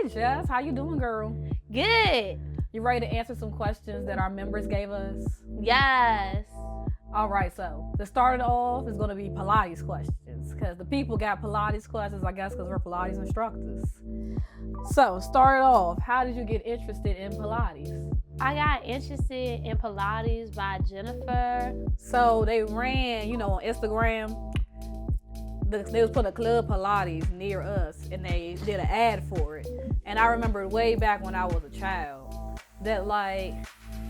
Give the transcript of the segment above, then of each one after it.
Jess. How you doing, girl? Good. You ready to answer some questions that our members gave us? Yes. All right, so to start it off is going to be Pilates questions because the people got Pilates questions, I guess, because we're Pilates instructors. So, start it off. How did you get interested in Pilates? I got interested in Pilates by Jennifer. So, they ran, on Instagram. They was putting a club Pilates near us, and they did an ad for it. And I remember way back when I was a child that,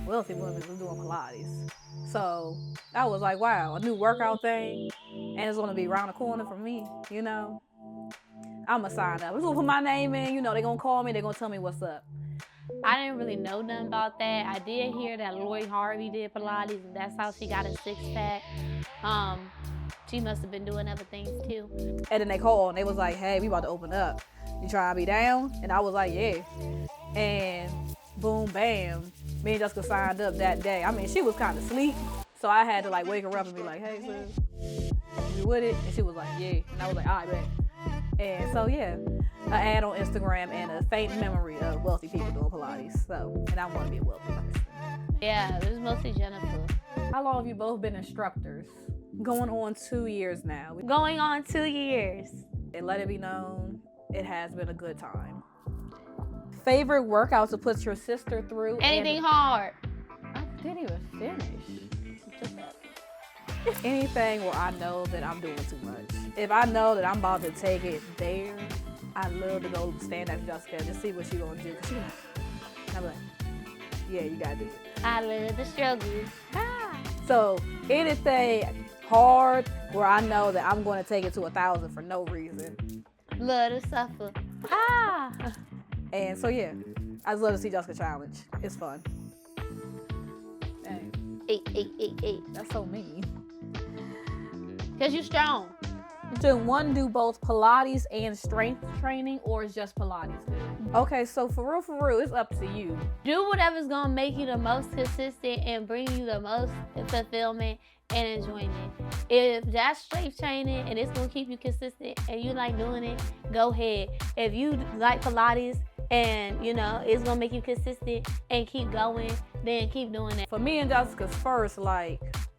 wealthy women was doing Pilates. So I was like, wow, a new workout thing, and it's gonna be around the corner for me, I'ma sign up. It's gonna put my name in, they gonna call me, they gonna tell me what's up. I didn't really know nothing about that. I did hear that Lori Harvey did Pilates, and that's how she got a six-pack. She must have been doing other things too. And then they called and they was like, hey, we about to open up. You trying to be down? And I was like, yeah. And boom, bam, me and Jessica signed up that day. I mean, she was kind of asleep, so I had to wake her up and be like, hey, sis, you with it? And she was like, yeah. And I was like, all right, bet. And so, yeah, an ad on Instagram and a faint memory of wealthy people doing Pilates. So, and I want to be a wealthy person. Yeah, it was mostly Jennifer. How long have you both been instructors? Going on 2 years now. Going on 2 years. And let it be known, it has been a good time. Favorite workout to put your sister through? Anything hard. I didn't even finish. Anything where I know that I'm doing too much. If I know that I'm about to take it there, I love to go stand at Jessica and just see what she's gonna do. I'm like, yeah, you gotta do it. I love the struggle. So anything hard where I know that I'm going to take it to 1,000 for no reason. Love to suffer. And so yeah, I just love to see Jessica challenge. It's fun. Dang. Eight. That's so mean. Cause you strong. Should one do both Pilates and strength training, or is just Pilates good? Okay, so for real, it's up to you. Do whatever's gonna make you the most consistent and bring you the most fulfillment and enjoyment. If that's strength training and it's gonna keep you consistent and you like doing it, go ahead. If you like Pilates and it's gonna make you consistent and keep going, then keep doing it. For me and Jessica's first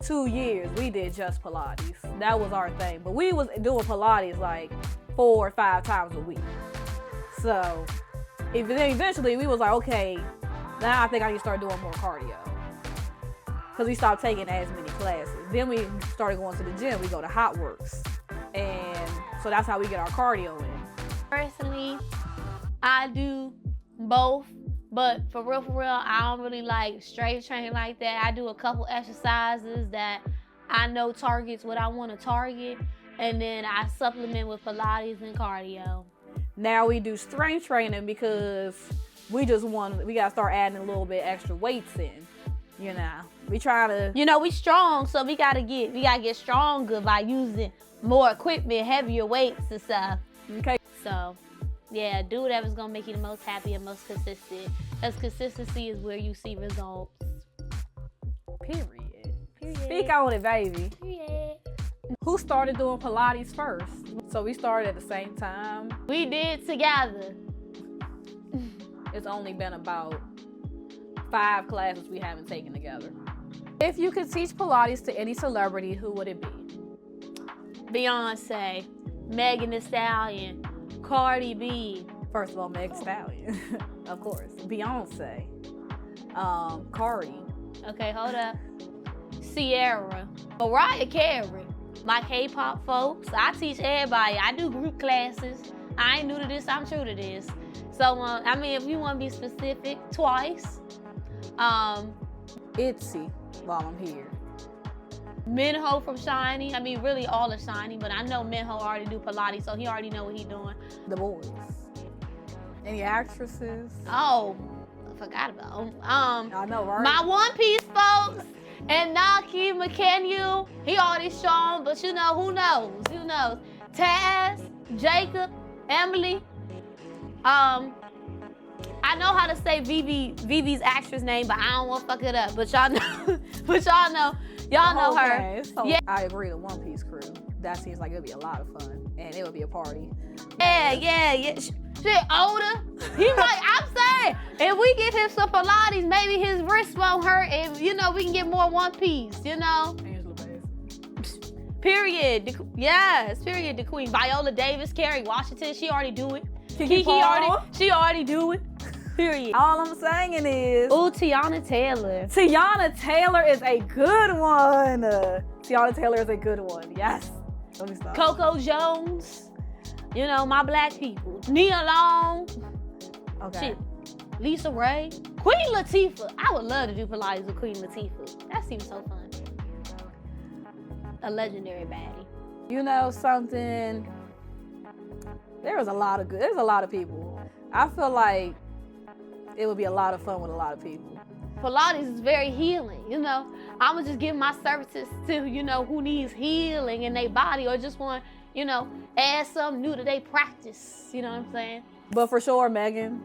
2 years, we did just Pilates. That was our thing. But we was doing Pilates 4 or 5 times a week. So eventually we was like, okay, now I think I need to start doing more cardio. Because we stopped taking as many classes. Then we started going to the gym. We go to Hot Works. And so that's how we get our cardio in. Personally, I do both. But for real, I don't really like strength training like that. I do a couple exercises that I know targets what I want to target. And then I supplement with Pilates and cardio. Now we do strength training because we got to start adding a little bit extra weights in. We try to... we strong, so we gotta get stronger by using more equipment, heavier weights and stuff. Okay. So, yeah, do whatever's gonna make you the most happy and most consistent. Because consistency is where you see results. Period. Speak on it, baby. Period. Who started doing Pilates first? So we started at the same time. We did together. It's only been about 5 classes we haven't taken together. If you could teach Pilates to any celebrity, who would it be? Beyonce, Megan Thee Stallion, Cardi B. First of all, Megan Thee Stallion, of course. Beyonce, Cardi. Okay, hold up. Sierra, Mariah Carey. My K-pop folks, I teach everybody. I do group classes. I ain't new to this, I'm true to this. So, if you want to be specific, Twice. Itzy, while I'm here. Minho from Shiny. Really all of Shiny, but I know Minho already do Pilates, so he already know what he doing. The boys. Any actresses? Oh, I forgot about them. I know, right? My One Piece folks. And Naki McKenyu, he already strong, but who knows? Who knows? Taz, Jacob, Emily. I know how to say Vivi's actress name, but I don't want to fuck it up. But y'all know, y'all know her. So yeah. I agree, the One Piece crew. that seems like it would be a lot of fun, and it would be a party. Yeah. Shit, older. He might. I'm saying, if we get him some Pilates, maybe his wrist won't hurt, and we can get more one piece. Angela Bassett. Period. Yes. Period. The queen. Viola Davis, Kerry Washington. She already do it. She already do it. Period. All I'm saying is, Ooh, Tiana Taylor. Tiana Taylor is a good one. Tiana Taylor is a good one. Yes. Let me stop. Coco Jones. My black people. Nia Long. Okay. Shit. Lisa Ray. Queen Latifah. I would love to do Pilates with Queen Latifah. That seems so fun. A legendary baddie. You know something? There's a lot of people. I feel like it would be a lot of fun with a lot of people. Pilates is very healing, I'm gonna just give my services to, who needs healing in their body or just want, add something new to their practice. You know what I'm saying? But for sure, Megan,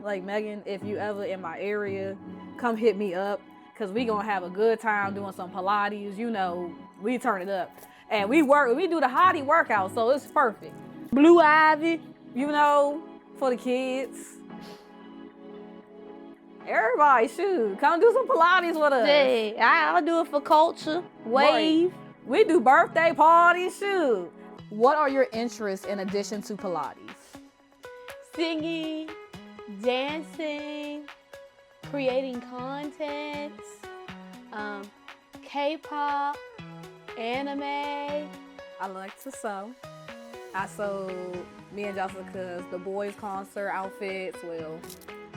if you ever in my area, come hit me up, because we gonna have a good time doing some Pilates. We turn it up. And we do the hottie workout, so it's perfect. Blue Ivy. For the kids. Everybody, shoot, come do some Pilates with us. Hey, I'll do it for culture. Wave. Right. We do birthday parties, shoot. What are your interests in addition to Pilates? Singing, dancing, creating content, K-pop, anime. I like to sew. I sewed me and Jessica's The Boys concert outfits. Well,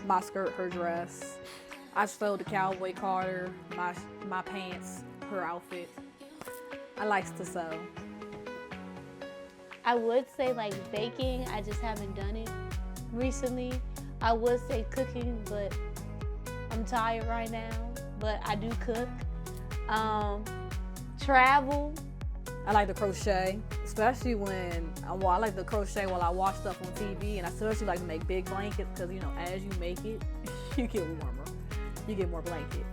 my skirt, her dress. I sewed the Cowboy Carter, my pants, her outfit. I like to sew. I would say baking. I just haven't done it recently. I would say cooking, but I'm tired right now. But I do cook. Travel. I like to crochet, especially I like to crochet while I watch stuff on TV, and I especially like to make big blankets because, as you make it, you get warmer. You get more blanket.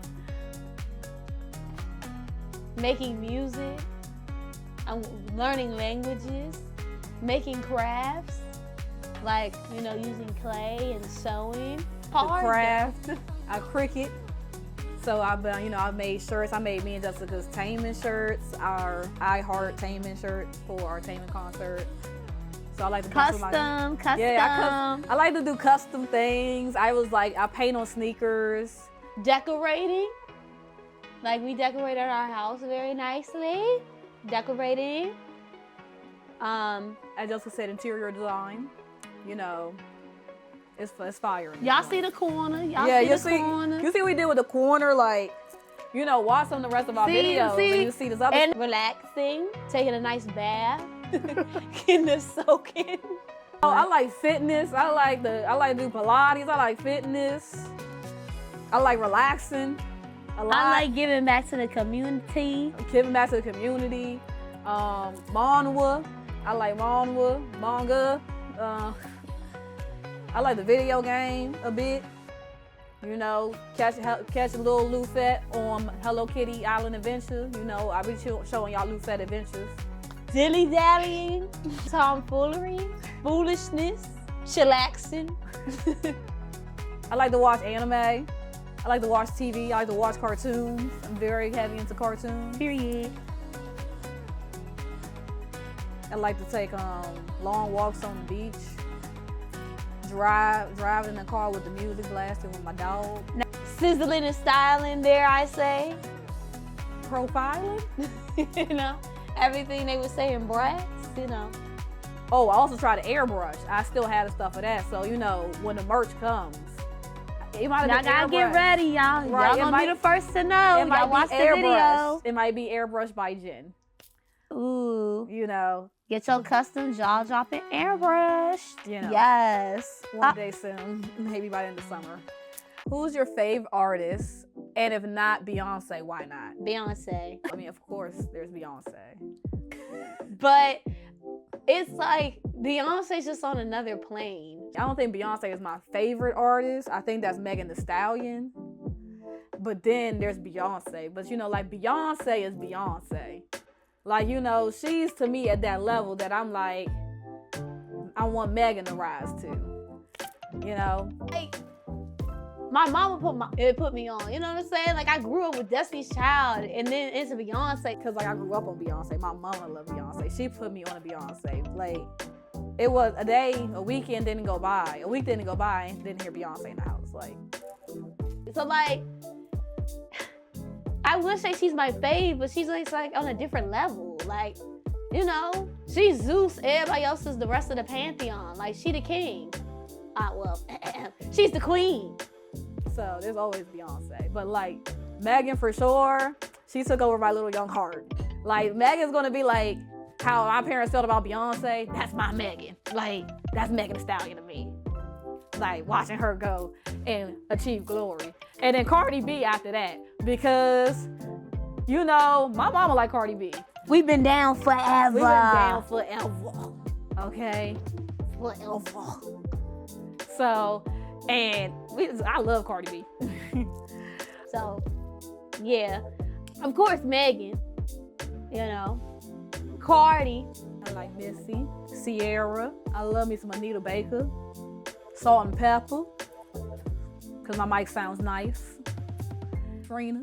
Making music. I'm learning languages. Making crafts. Using clay and sewing. Craft. I cricket. So I made shirts. I made me and Jessica's Tainment shirts, our I Heart Tainment shirts for our Tainment concert. So I like to custom. Yeah, I like to do custom things. I paint on sneakers. Decorating. We decorated our house very nicely. Decorating. As Jessica said, interior design. It's fire. Y'all see the corner. You see what we did with the corner, watch some of the rest of our videos and you see this other. And relaxing, taking a nice bath, getting the soaking. Oh, I like fitness. I like to do Pilates. I like fitness. I like relaxing a lot. I like giving back to the community. Manhwa. I like manhwa, manga. I like the video game a bit. Catch a little Lufette on Hello Kitty Island Adventure. I be showing y'all Lufette adventures. Dilly-dallying, tomfoolery, foolishness, chillaxing. I like to watch anime. I like to watch TV. I like to watch cartoons. I'm very heavy into cartoons. Period. I like to take long walks on the beach. Driving in the car with the music blasting with my dog. Sizzling and styling, dare I say. Profiling. Everything they would say in brats, Oh, I also try to airbrush. I still have the stuff for that. So, when the merch comes, it might y'all gotta get ready, y'all. Right, y'all gonna be the first to know. Y'all watch the video. It might be airbrushed by Jen. Ooh. Get your custom jaw dropping airbrushed. Yes. One day soon, maybe by the end of summer. Who's your fave artist? And if not Beyonce, why not? Beyonce. I mean, of course, there's Beyonce. But it's Beyonce's just on another plane. I don't think Beyonce is my favorite artist. I think that's Megan Thee Stallion. But then there's Beyonce. But Beyonce is Beyonce. Like, you know, she's to me at that level that I'm like, I want Megan to rise to. You know? Like, my mama put me on. You know what I'm saying? Like, I grew up with Destiny's Child and then into Beyonce. Because, like, I grew up on Beyonce. My mama loved Beyonce. She put me on a Beyonce. Like, it was a day, a weekend didn't go by. A week didn't go by and didn't hear Beyonce in the house. Like, so, like, I would say she's my fave, but she's like on a different level. Like, you know, she's Zeus. Everybody else is the rest of the pantheon. Like, she the king. Well, she's the queen. So there's always Beyonce. But like, Megan for sure, she took over my little young heart. Like, Megan's gonna be like how my parents felt about Beyonce. That's my Megan. Like, that's Megan Thee Stallion to me. Like, watching her go and achieve glory. And then Cardi B after that. Because, you know, my mama like Cardi B. We've been down forever. We've been down forever. Okay? Forever. So, and I love Cardi B. So, yeah. Of course, Megan. You know. Cardi. I like Missy, Sierra. I love me some Anita Baker. Salt and Pepper. Because my mic sounds nice. Trina.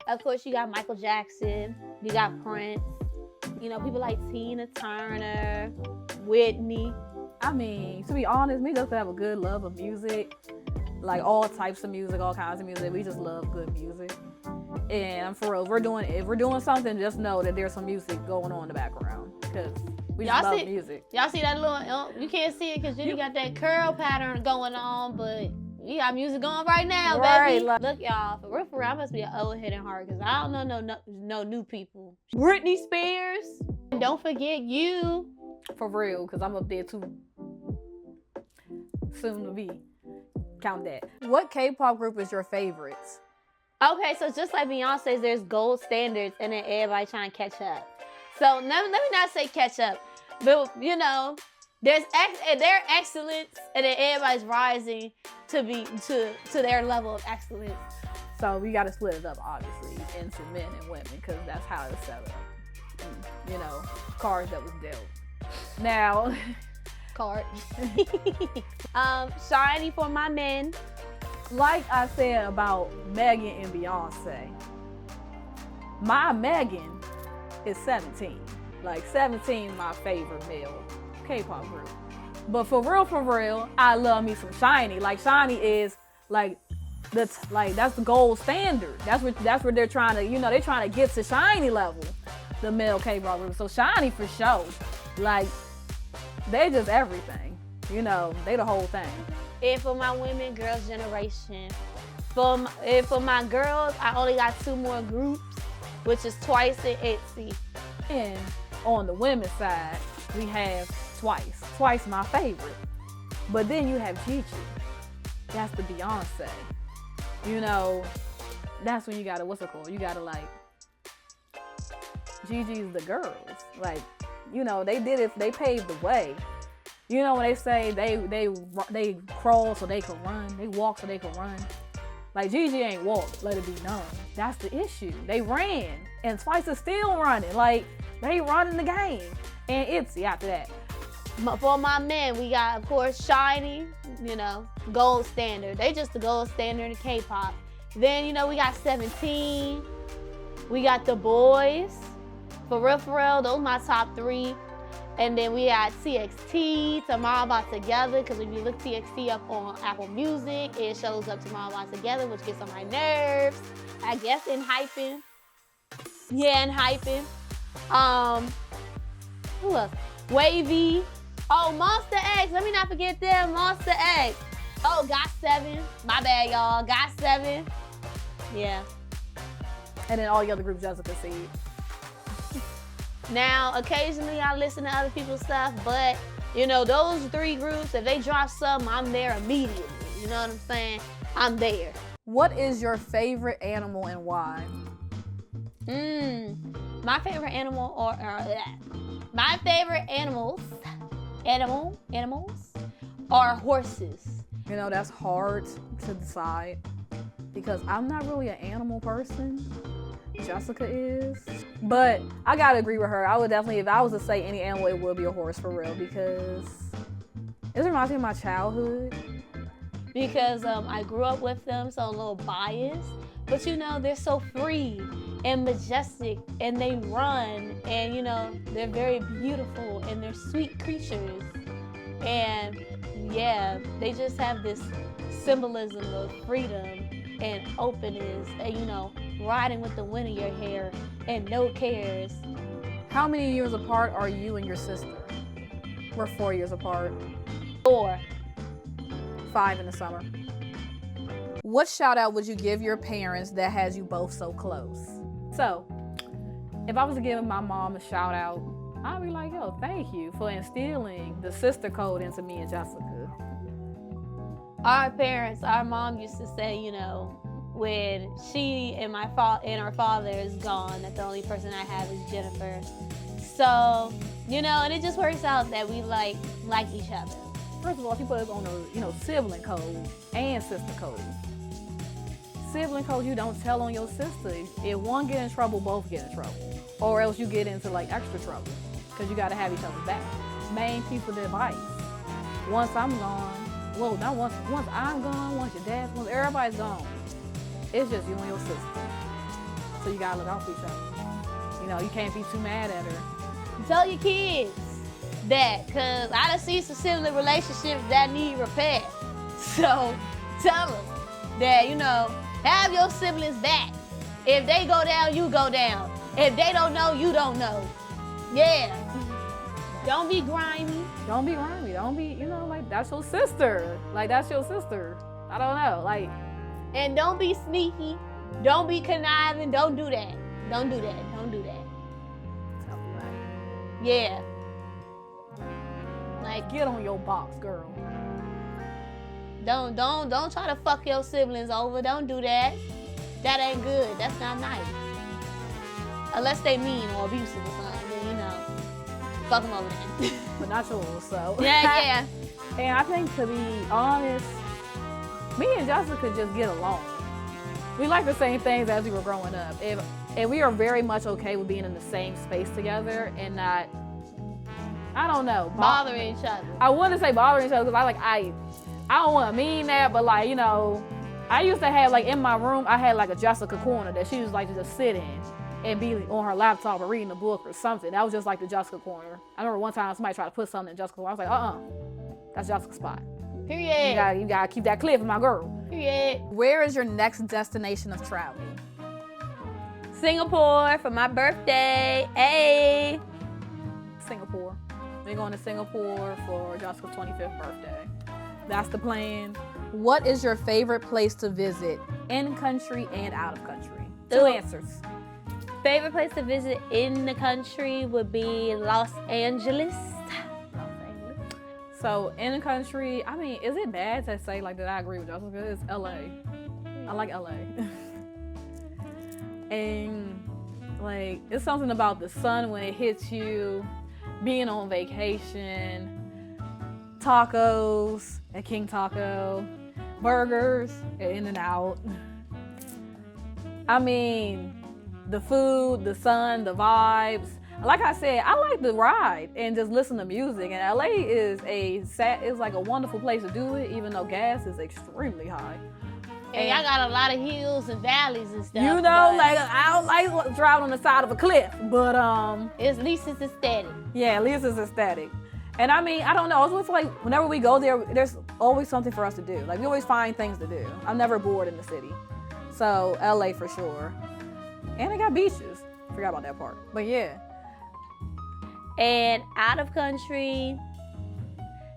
Of course, you got Michael Jackson. You got Prince. You know, people like Tina Turner, Whitney. I mean, to be honest, we just have a good love of music. Like, all types of music, all kinds of music. We just love good music. And for real, if we're doing something, just know that there's some music going on in the background. Because we just love music. Y'all see that little, you can't see it because you got that curl pattern going on, but you got music going right now, baby. Like, look, y'all, for real, I must be an old head and heart because I don't know no new people. Britney Spears. And don't forget you. For real, because I'm up there too. Soon to be. Count that. What K-pop group is your favorite? Okay, so just like Beyonce's, there's gold standards and then everybody trying to catch up. So let me not say catch up, but you know, their excellence and then everybody's rising to their level of excellence. So we got to split it up, obviously, into men and women because that's how it's set up. And, you know, cards that was dealt. Now, card. Shiny for my men. Like I said about Megan and Beyonce, my Megan is 17. Like, 17 my favorite male K-pop group. But for real, I love me some Shiny. Like, Shiny is like that's the gold standard. That's what they're trying to, you know, they're trying to get to Shiny level, the male K-pop group. So Shiny for sure. Like, they just everything. You know, they the whole thing. And for my women, girls' generation. For my girls, I only got 2 more groups, which is Twice and ITZY. And on the women's side, we have Twice. Twice my favorite. But then you have Gigi. That's the Beyonce. You know, that's when you gotta, what's it called? You gotta like, Gigi's the girls. Like, you know, they did it, they paved the way. You know, when they say they crawl so they can run, they walk so they can run. Like, Gigi ain't walked, let it be known. That's the issue. They ran, and Twice is still running. Like, they running the game. And ITZY after that. For my men, we got, of course, Shiny, you know, gold standard. They just the gold standard in K-pop. Then, you know, we got 17. We got The Boys. For real, those are my top 3. And then we got TXT, Tomorrow About Together, because if you look TXT up on Apple Music, it shows up Tomorrow About Together, which gets on my nerves. I guess in hyping. Yeah, in hyping. Who else? Wavy. Oh, Monster X. Let me not forget them. Monster X. Oh, Got 7. My bad, y'all. Got 7. Yeah. And then all the other groups Jessica see. Now, occasionally I listen to other people's stuff, but, you know, those 3 groups, if they drop something, I'm there immediately. You know what I'm saying? I'm there. What is your favorite animal and why? My favorite animal my favorite animals are horses. You know, that's hard to decide because I'm not really an animal person. Jessica is. But I gotta agree with her. I would definitely, if I was to say any animal, it would be a horse for real, because it reminds me of my childhood. Because I grew up with them, so I'm a little biased. But they're so free and majestic, and they run, and they're very beautiful, and they're sweet creatures. And yeah, they just have this symbolism of freedom and openness, and riding with the wind in your hair and no cares. How many years apart are you and your sister? We're 4 years apart. 4. 5 in the summer. What shout out would you give your parents that has you both so close? So, if I was to give my mom a shout out, I'd be like, yo, thank you for instilling the sister code into me and Jessica. Our parents, our mom used to say, when she and her father is gone, that the only person I have is Jennifer. So, and it just works out that we like each other. First of all, she put us on the, sibling code and sister code. Sibling code, you don't tell on your sister. If one get in trouble, both get in trouble. Or else you get into extra trouble, because you got to have each other's back. Main piece of advice. Once I'm gone, well, not once I'm gone, once your dad's gone, everybody's gone. It's just you and your sister. So you got to look out for each other. You can't be too mad at her. Tell your kids that, because I done seen some sibling relationships that need repair. So tell them that, have your siblings back. If they go down, you go down. If they don't know, you don't know. Yeah. Don't be grimy. Don't be grimy. Don't be, that's your sister. That's your sister. I don't know. And don't be sneaky. Don't be conniving. Don't do that. Don't do that. Don't do that. Yeah. Get on your box, girl. Don't try to fuck your siblings over. Don't do that. That ain't good. That's not nice. Unless they mean or abusive or something, then, fuck them over then. But not yours, so. Yeah. And I think, to be honest, me and Jessica just get along. We like the same things as we were growing up. And we are very much okay with being in the same space together and not, I don't know, bothering each other. I wouldn't say bothering each other, because I don't want to mean that, but I used to have in my room, I had a Jessica corner that she was to just sit in and be on her laptop or reading a book or something. That was just the Jessica corner. I remember one time somebody tried to put something in Jessica's corner. I was like, that's Jessica's spot. Period. You gotta keep that clear for my girl. Period. Where is your next destination of traveling? Singapore for my birthday. Hey. Singapore. We're going to Singapore for Jessica's 25th birthday. That's the plan. What is your favorite place to visit, in country and out of country? 2 answers. Favorite place to visit in the country would be Los Angeles. So in the country, is it bad to say that I agree with Jessica? It's LA. I like LA. And it's something about the sun when it hits you, being on vacation, tacos at King Taco, burgers at In-N-Out. The food, the sun, the vibes. Like I said, I like to ride and just listen to music. And LA is a wonderful place to do it, even though gas is extremely high. And y'all got a lot of hills and valleys and stuff. I don't like driving on the side of a cliff, but at least it's aesthetic. Yeah, at least it's aesthetic. And I don't know. It's whenever we go there, there's always something for us to do. We always find things to do. I'm never bored in the city. So LA for sure. And it got beaches. Forgot about that part. But yeah. And out of country,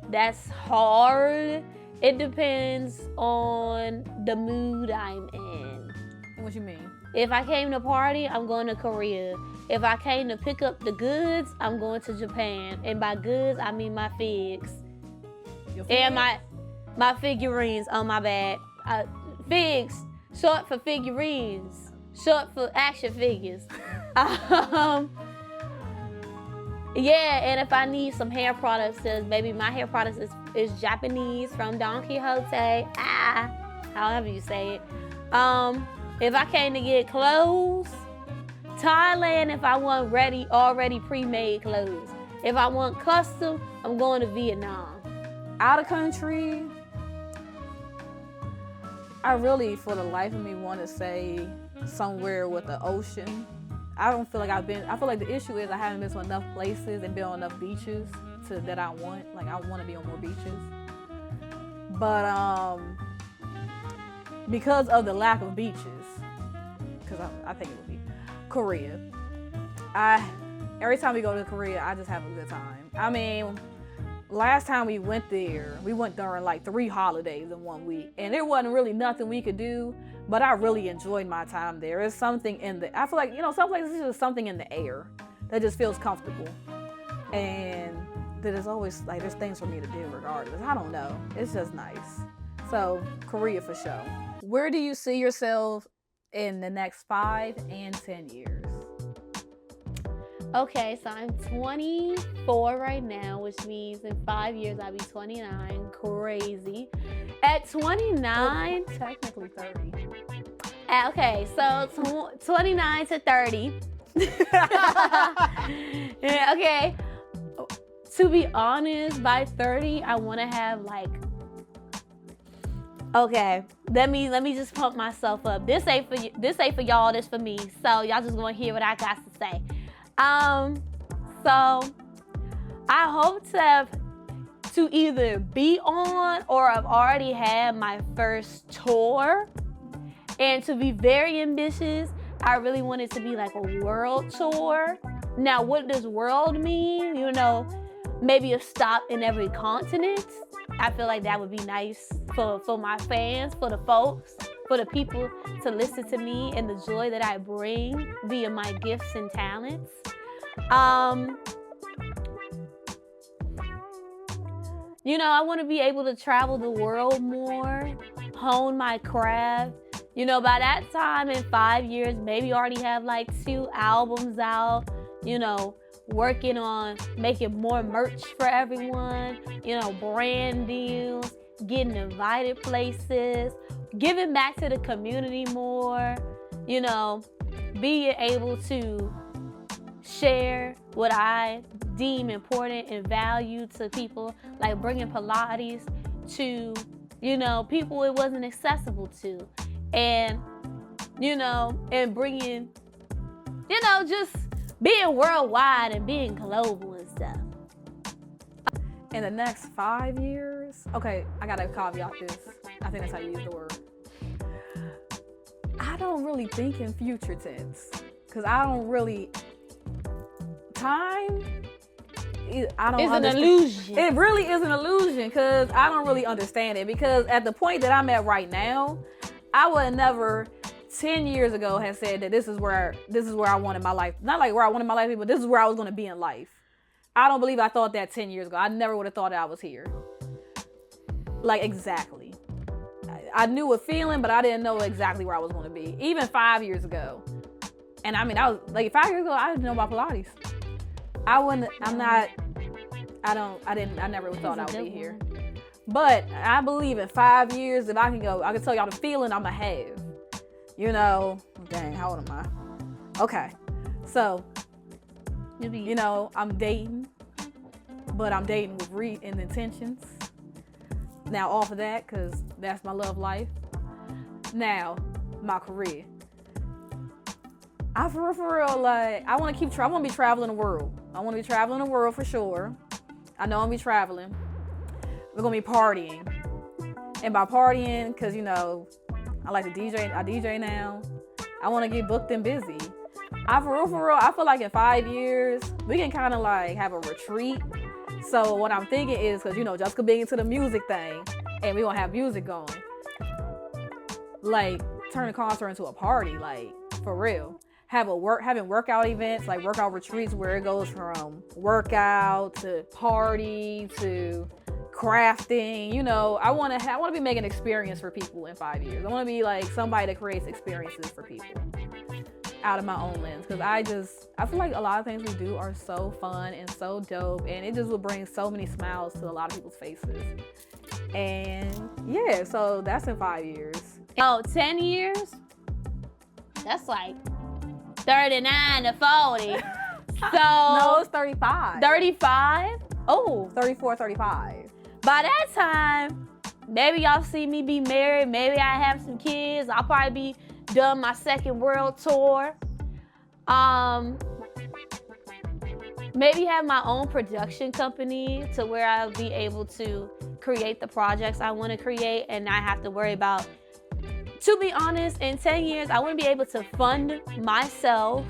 that's hard. It depends on the mood I'm in. What you mean? If I came to party, I'm going to Korea. If I came to pick up the goods, I'm going to Japan. And by goods, I mean my figs. And my figurines, on my bad. Figs, short for figurines. Short for action figures. Yeah, and if I need some hair products, cause baby, my hair products is Japanese from Don Quixote. However you say it. If I came to get clothes, Thailand if I want already pre-made clothes. If I want custom, I'm going to Vietnam. Out of country, I really, for the life of me, want to say somewhere with the ocean. I don't feel like I feel like the issue is I haven't been to enough places and been on enough beaches that I want. Like, I want to be on more beaches. But because of the lack of beaches, because I think it would be Korea. Every time we go to Korea, I just have a good time. I mean, last time we went there, we went during like 3 holidays in 1 week, and there wasn't really nothing we could do, but I really enjoyed my time there. There's something I feel like, some places there's just something in the air that just feels comfortable, and that is always like, there's things for me to do regardless. I don't know. It's just nice. So Korea for sure. Where do you see yourself in the next 5 and 10 years? Okay, so I'm 24 right now, which means in 5 years I'll be 29. Crazy. At 29, technically 30. Okay, so 29 to 30. Yeah, okay. To be honest, by 30, I want to have like. Okay, let me just pump myself up. This ain't for y'all. This for me. So y'all just gonna hear what I got to say. So I hope to either be on or I've already had my first tour. And to be very ambitious, I really want it to be like a world tour. Now, what does world mean? Maybe a stop in every continent. I feel like that would be nice for my fans, for the folks, for the people to listen to me and the joy that I bring via my gifts and talents. I want to be able to travel the world more, hone my craft. By that time in 5 years, maybe already have like 2 albums out, working on making more merch for everyone, brand deals, getting invited places, giving back to the community more, being able to share what I deem important and value to people, like bringing Pilates to, people it wasn't accessible to. And, and bringing, just being worldwide and being global and stuff. In the next 5 years, okay, I gotta caveat this. I think that's how you use the word. I don't really think in future tense, because I don't really, time, I don't understand. It's an illusion. It really is an illusion, because I don't really understand it, because at the point that I'm at right now, I would have never 10 years ago have said that this is where I wanted my life. Not like where I wanted my life, but this is where I was going to be in life. I don't believe I thought that 10 years ago. I never would have thought that I was here. Like, exactly. I knew a feeling, but I didn't know exactly where I was going to be. Even 5 years ago. And I mean, I was like 5 years ago, I didn't know about Pilates. I never thought I would be here. But I believe in 5 years, if I can tell y'all the feeling I'm going to have. Dang, how old am I? Okay. So, I'm dating, but I'm dating with intentions. Now, off of that, because that's my love life. Now, my career. For real, like, I want to be traveling the world. I want to be traveling the world for sure. I know I'm going to be traveling. We're going to be partying. And by partying, because, I like to DJ. I DJ now. I want to get booked and busy. For real, I feel like in 5 years, we can kind of like have a retreat. So what I'm thinking is, because, Jessica being into the music thing, and we going to have music going. Like, turn the concert into a party, like, for real. Having workout events, like workout retreats where it goes from workout to party to crafting. I want to be making experience for people in 5 years. I want to be like somebody that creates experiences for people out of my own lens, because I feel like a lot of things we do are so fun and so dope, and it just will bring so many smiles to a lot of people's faces. And yeah, so that's in 5 years. 10 years, that's like 39 to 40. So No, it's 35. 35? Oh. 34, 35. By that time, maybe y'all see me be married. Maybe I have some kids. I'll probably be done my second world tour. Maybe have my own production company to where I'll be able to create the projects I want to create and not have to worry about. To be honest, in 10 years, I want to be able to fund myself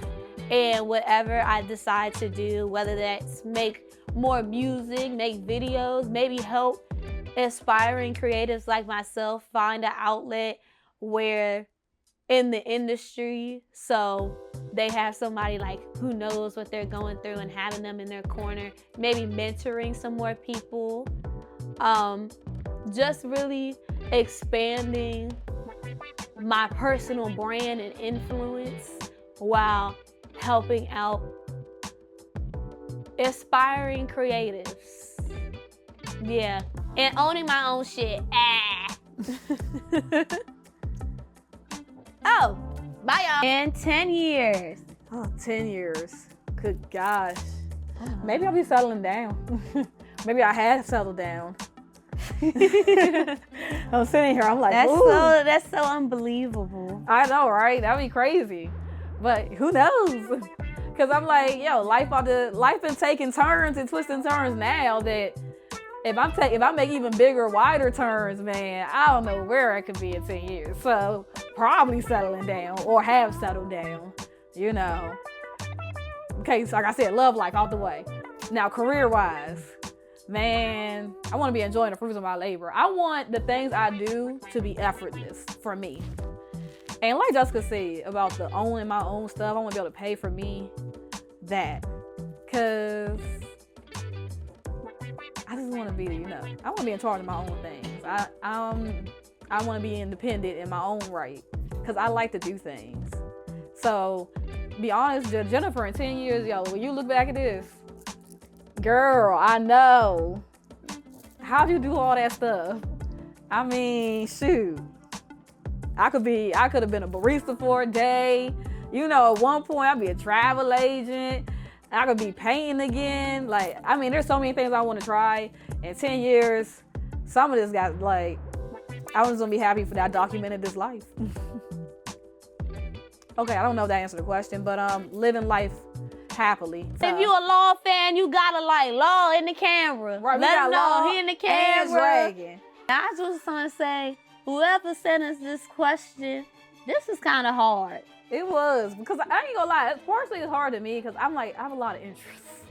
and whatever I decide to do, whether that's make more music, make videos, maybe help aspiring creatives like myself find an outlet where in the industry, so they have somebody like who knows what they're going through and having them in their corner, maybe mentoring some more people, just really expanding my personal brand and influence while helping out aspiring creatives. Yeah, and owning my own shit. Oh, bye y'all. In 10 years. Oh, 10 years. Good gosh. Maybe I'll be settling down. Maybe I had settled down. I'm sitting here, I'm like, that's so unbelievable. I know, right? That'd be crazy. But who knows? Because I'm like, yo, life been taking turns and twisting turns now that if I make even bigger, wider turns, man, I don't know where I could be in 10 years. So probably settling down or have settled down, you know. Okay, so like I said, love life out the way. Now, career-wise, man, I want to be enjoying the fruits of my labor. I want the things I do to be effortless for me. And like Jessica said about the owning my own stuff, I want to be able to pay for me that. Because I just want to be, I want to be in charge of my own things. I want to be independent in my own right because I like to do things. So, be honest, Jennifer, in 10 years, yo, when you look back at this, girl, I know. How'd you do all that stuff? I mean, shoot. I could have been a barista for a day. At one point, I'd be a travel agent. I could be painting again. There's so many things I want to try. In 10 years, some of this got, I was going to be happy for that I documented this life. Okay, I don't know if that answered the question, but living life happily. If you a Law fan, you gotta Law in the camera. Right, let him know he in the camera. I just want to say, whoever sent us this question, this is kind of hard. It was, because I ain't gonna lie, partially it's hard to me because I have a lot of interests.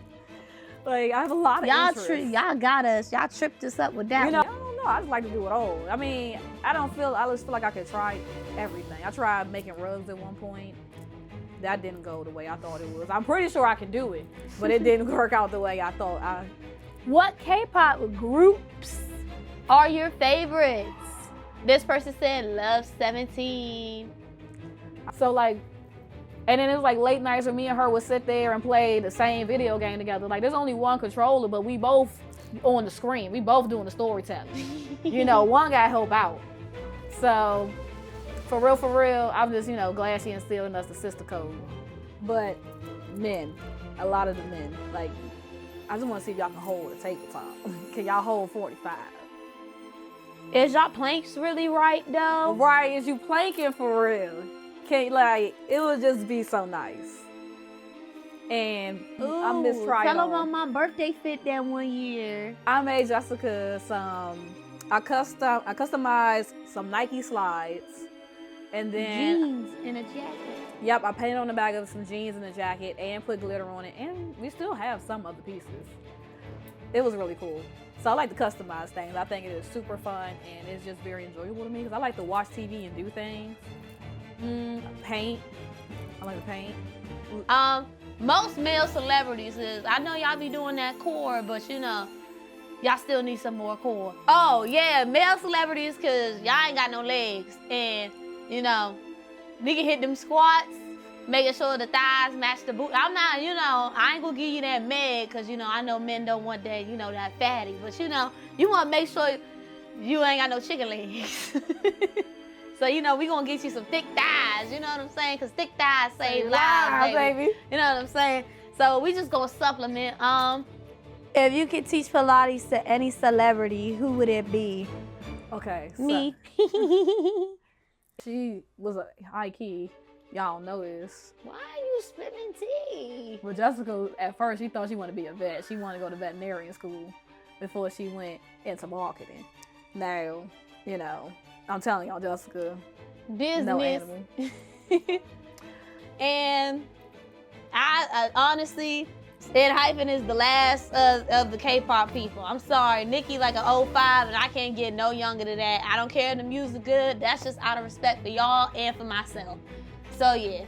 I have a lot of interests. Y'all got us. Y'all tripped us up with that one. I don't know. I just like to do it all. I just feel like I could try everything. I tried making rugs at one point. That didn't go the way I thought it was. I'm pretty sure I can do it, but it didn't work out the way I thought. What K-pop groups are your favorites? This person said Love 17. So and then it was late nights where me and her would sit there and play the same video game together. There's only one controller, but we both on the screen. We both doing the storytelling. One guy help out. So for real, I'm just, glad she instilled in us the sister code. But men, a lot of the men, I just want to see if y'all can hold a table time. Can y'all hold 45? Is y'all planks really right though? Right, is you planking for real? It would just be so nice. And I miss trying. Tell them on my birthday fit that one year. I made Jessica I customized some Nike slides, and then jeans and a jacket. Yep, I painted on the back of some jeans and a jacket, and put glitter on it, and we still have some other pieces. It was really cool. So I like to customize things. I think it is super fun, and it's just very enjoyable to me because I like to watch TV and do things. Paint. I like to paint. Most male celebrities is, I know y'all be doing that core, but y'all still need some more core. Oh yeah, male celebrities, cause y'all ain't got no legs. And nigga hit them squats, making sure the thighs match the boot. I'm not, I ain't gonna give you that med, cause I know men don't want that, that fatty. But you wanna make sure you ain't got no chicken legs. So, you know, we gonna get you some thick thighs, you know what I'm saying? Because thick thighs save lives, baby. You know what I'm saying? So we just gonna supplement. If you could teach Pilates to any celebrity, who would it be? Okay. So Me. she was a high key. Y'all know this. Why are you spilling tea? But Jessica, at first, she thought she wanted to be a vet. She wanted to go to veterinarian school before she went into marketing. Now, you know, I'm telling y'all, Jessica, Business. no animal. And I honestly, Ed Hyphen is the last of the K-pop people. I'm sorry, Nicki like an 05, and I can't get no younger than that. I don't care if the music good. That's just out of respect for y'all and for myself. So yeah.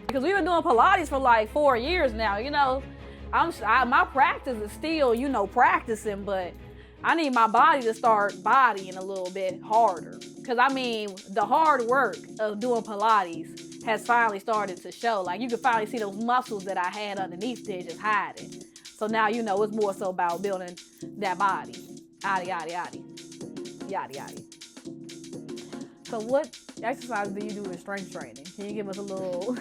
Because we've been doing Pilates for like 4 years now. You know, my practice is still, you know, practicing, but I need my body to start bodying a little bit harder. Because I mean, the hard work of doing Pilates has finally started to show. Like, you can finally see those muscles that I had underneath there just hiding. So now, you know, it's more so about building that body. Yaddy, yaddy, yaddy. Yaddy, yaddy. So what exercise do you do in strength training? Can you give us a little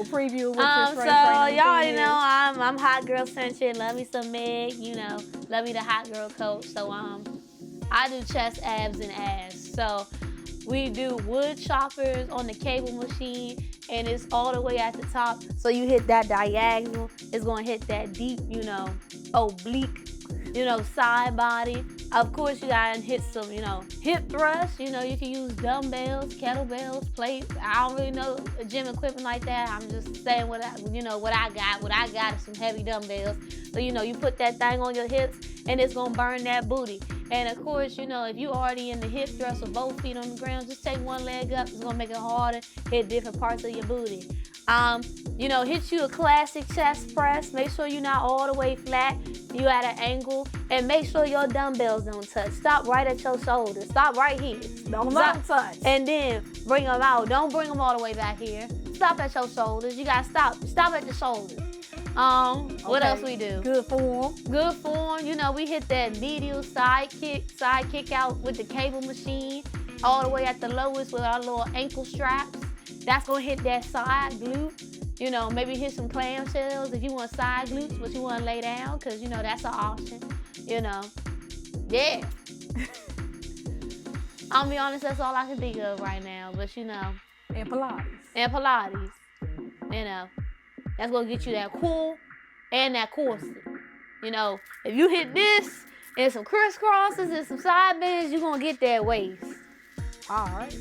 preview of what your strength training y'all already is? know I'm hot girl centric. Love me some Meg, you know. Love me the hot girl coach. So I do chest, abs, and ass. So we do wood choppers on the cable machine, and it's all the way at the top. So you hit that diagonal, it's gonna hit that deep, you know, oblique, you know, side body. Of course, you gotta hit some, you know, hip thrusts. You know, you can use dumbbells, kettlebells, plates. I don't really know gym equipment like that. I'm just saying what I got. What I got is some heavy dumbbells. So, you know, you put that thing on your hips, and it's gonna burn that booty. And of course, you know, if you already in the hip thrust with both feet on the ground, just take one leg up. It's gonna make it harder. Hit different parts of your booty. You know, hit you a classic chest press. Make sure you're not all the way flat. You at an angle, and make sure your dumbbells don't touch. Stop right at your shoulders. Stop right here. Don't touch. And then bring them out. Don't bring them all the way back here. Stop at your shoulders. You gotta stop. Stop at the shoulders. What else we do? Good form. Good form. You know, we hit that medial side kick out with the cable machine, all the way at the lowest with our little ankle straps. That's gonna hit that side glute. You know, maybe hit some clamshells if you want side glutes, but you wanna lay down, cause you know that's an option. You know, yeah. I'll be honest, that's all I can think of right now. But you know, And Pilates. You know, that's gonna get you that core and that corset. You know, if you hit this and some crisscrosses and some side bends, you're gonna get that waist. All right.